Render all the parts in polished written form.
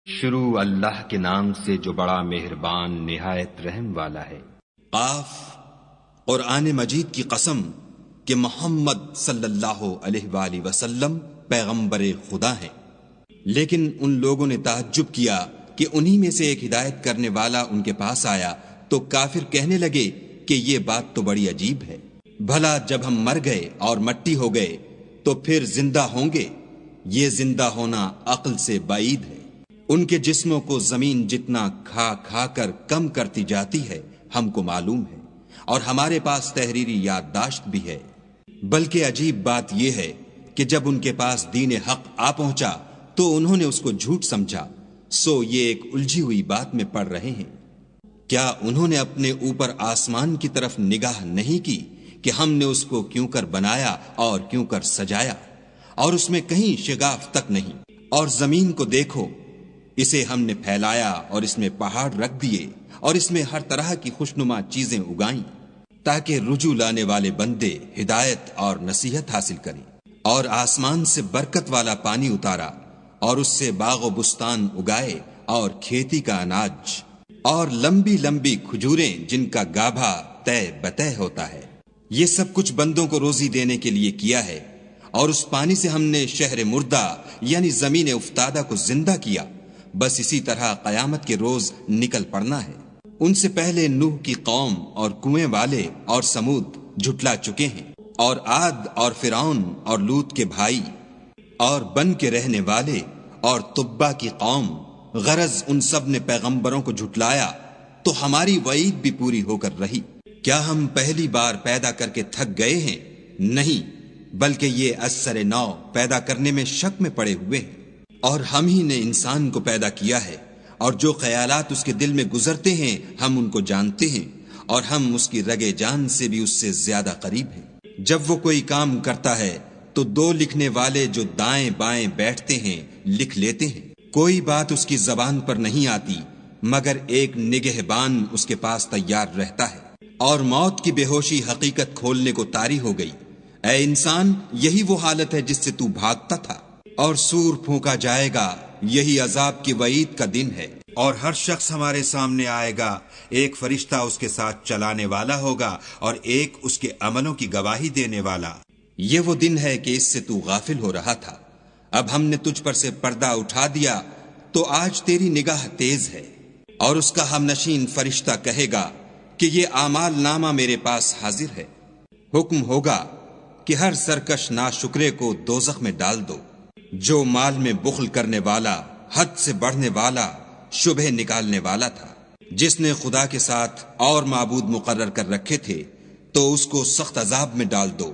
شروع اللہ کے نام سے جو بڑا مہربان نہایت رحم والا ہے۔ قاف، قرآن مجید کی قسم کہ محمد صلی اللہ علیہ وآلہ وسلم پیغمبر خدا ہیں۔ لیکن ان لوگوں نے تعجب کیا کہ انہی میں سے ایک ہدایت کرنے والا ان کے پاس آیا تو کافر کہنے لگے کہ یہ بات تو بڑی عجیب ہے، بھلا جب ہم مر گئے اور مٹی ہو گئے تو پھر زندہ ہوں گے؟ یہ زندہ ہونا عقل سے بعید ہے۔ ان کے جسموں کو زمین جتنا کھا کھا کر کم کرتی جاتی ہے ہم کو معلوم ہے، اور ہمارے پاس تحریری یادداشت بھی ہے۔ بلکہ عجیب بات یہ ہے کہ جب ان کے پاس دین حق آ پہنچا تو انہوں نے اس کو جھوٹ سمجھا، سو یہ ایک الجھی ہوئی بات میں پڑ رہے ہیں۔ کیا انہوں نے اپنے اوپر آسمان کی طرف نگاہ نہیں کی کہ ہم نے اس کو کیوں کر بنایا اور کیوں کر سجایا، اور اس میں کہیں شگاف تک نہیں؟ اور زمین کو دیکھو، اسے ہم نے پھیلایا اور اس میں پہاڑ رکھ دیے اور اس میں ہر طرح کی خوشنما چیزیں اگائیں تاکہ رجوع لانے والے بندے ہدایت اور نصیحت حاصل کریں۔ اور آسمان سے برکت والا پانی اتارا اور اس سے باغ و بستان اگائے اور کھیتی کا اناج اور لمبی لمبی کھجوریں جن کا گابھا طے بطے ہوتا ہے۔ یہ سب کچھ بندوں کو روزی دینے کے لیے کیا ہے۔ اور اس پانی سے ہم نے شہر مردہ یعنی زمین افتادہ کو زندہ کیا، بس اسی طرح قیامت کے روز نکل پڑنا ہے۔ ان سے پہلے نوح کی قوم اور کنویں والے اور سمود جھٹلا چکے ہیں، اور عاد اور فرعون اور لوط کے بھائی اور بن کے رہنے والے اور تبا کی قوم، غرض ان سب نے پیغمبروں کو جھٹلایا تو ہماری وعید بھی پوری ہو کر رہی۔ کیا ہم پہلی بار پیدا کر کے تھک گئے ہیں؟ نہیں، بلکہ یہ اثر نو پیدا کرنے میں شک میں پڑے ہوئے ہیں۔ اور ہم ہی نے انسان کو پیدا کیا ہے، اور جو خیالات اس کے دل میں گزرتے ہیں ہم ان کو جانتے ہیں، اور ہم اس کی رگے جان سے بھی اس سے زیادہ قریب ہیں۔ جب وہ کوئی کام کرتا ہے تو دو لکھنے والے جو دائیں بائیں بیٹھتے ہیں لکھ لیتے ہیں۔ کوئی بات اس کی زبان پر نہیں آتی مگر ایک نگہبان اس کے پاس تیار رہتا ہے۔ اور موت کی بے ہوشی حقیقت کھولنے کو طاری ہو گئی۔ اے انسان، یہی وہ حالت ہے جس سے تو بھاگتا تھا۔ اور سور پھونکا جائے گا، یہی عذاب کی وعید کا دن ہے۔ اور ہر شخص ہمارے سامنے آئے گا، ایک فرشتہ اس کے ساتھ چلانے والا ہوگا اور ایک اس کے عملوں کی گواہی دینے والا۔ یہ وہ دن ہے کہ اس سے تو غافل ہو رہا تھا، اب ہم نے تجھ پر سے پردہ اٹھا دیا تو آج تیری نگاہ تیز ہے۔ اور اس کا ہم نشین فرشتہ کہے گا کہ یہ اعمال نامہ میرے پاس حاضر ہے۔ حکم ہوگا کہ ہر سرکش ناشکرے کو دوزخ میں ڈال دو۔ جو مال میں بخل کرنے والا، حد سے بڑھنے والا، شبہ نکالنے والا تھا، جس نے خدا کے ساتھ اور معبود مقرر کر رکھے تھے، تو اس کو سخت عذاب میں ڈال دو۔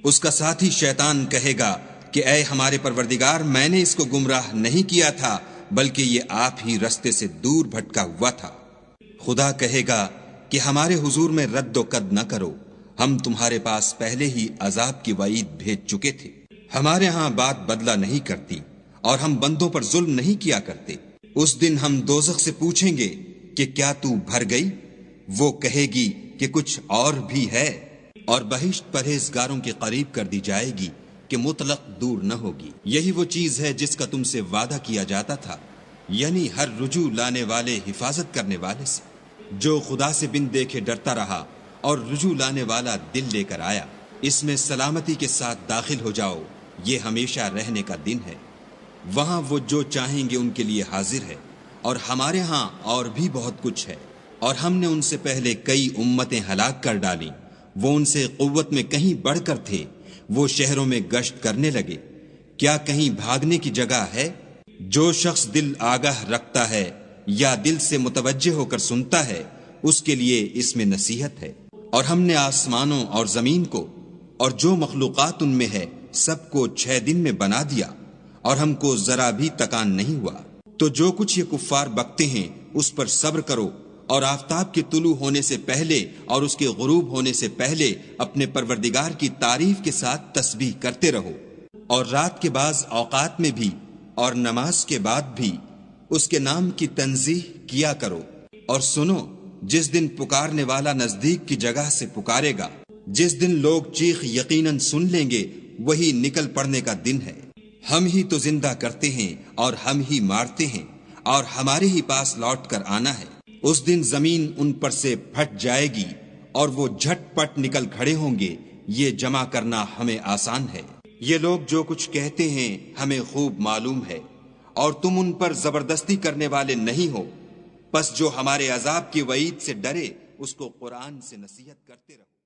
اس کا ساتھی شیطان کہے گا کہ اے ہمارے پروردگار، میں نے اس کو گمراہ نہیں کیا تھا بلکہ یہ آپ ہی رستے سے دور بھٹکا ہوا تھا۔ خدا کہے گا کہ ہمارے حضور میں رد و قد نہ کرو، ہم تمہارے پاس پہلے ہی عذاب کی وعید بھیج چکے تھے۔ ہمارے ہاں بات بدلہ نہیں کرتی اور ہم بندوں پر ظلم نہیں کیا کرتے۔ اس دن ہم دوزخ سے پوچھیں گے کہ کیا تو بھر گئی؟ وہ کہے گی کہ کچھ اور بھی ہے، اور بہشت پرہیزگاروں کے قریب کر دی جائے گی کہ مطلق دور نہ ہوگی۔ یہی وہ چیز ہے جس کا تم سے وعدہ کیا جاتا تھا، یعنی ہر رجوع لانے والے حفاظت کرنے والے سے، جو خدا سے بن دیکھے ڈرتا رہا اور رجوع لانے والا دل لے کر آیا۔ اس میں سلامتی کے ساتھ داخل ہو جاؤ، یہ ہمیشہ رہنے کا دن ہے۔ وہاں وہ جو چاہیں گے ان کے لیے حاضر ہے، اور ہمارے ہاں اور بھی بہت کچھ ہے۔ اور ہم نے ان سے پہلے کئی امتیں ہلاک کر ڈالیں، وہ ان سے قوت میں کہیں بڑھ کر تھے، وہ شہروں میں گشت کرنے لگے، کیا کہیں بھاگنے کی جگہ ہے؟ جو شخص دل آگاہ رکھتا ہے یا دل سے متوجہ ہو کر سنتا ہے، اس کے لیے اس میں نصیحت ہے۔ اور ہم نے آسمانوں اور زمین کو اور جو مخلوقات ان میں ہے سب کو 6 دن میں بنا دیا، اور ہم کو ذرا بھی تکان نہیں ہوا۔ تو جو کچھ یہ کفار بکتے ہیں اس پر صبر کرو، اور آفتاب کے طلوع ہونے سے پہلے اور اس کے غروب ہونے سے پہلے اپنے پروردگار کی تعریف کے ساتھ تسبیح کرتے رہو، اور رات کے بعض اوقات میں بھی اور نماز کے بعد بھی اس کے نام کی تنزیح کیا کرو۔ اور سنو، جس دن پکارنے والا نزدیک کی جگہ سے پکارے گا، جس دن لوگ چیخ یقیناً سن لیں گے، وہی نکل پڑنے کا دن ہے۔ ہم ہی تو زندہ کرتے ہیں اور ہم ہی مارتے ہیں، اور ہمارے ہی پاس لوٹ کر آنا ہے۔ اس دن زمین ان پر سے پھٹ جائے گی اور وہ جھٹ پٹ نکل کھڑے ہوں گے، یہ جمع کرنا ہمیں آسان ہے۔ یہ لوگ جو کچھ کہتے ہیں ہمیں خوب معلوم ہے، اور تم ان پر زبردستی کرنے والے نہیں ہو، پس جو ہمارے عذاب کی وعید سے ڈرے اس کو قرآن سے نصیحت کرتے رہو۔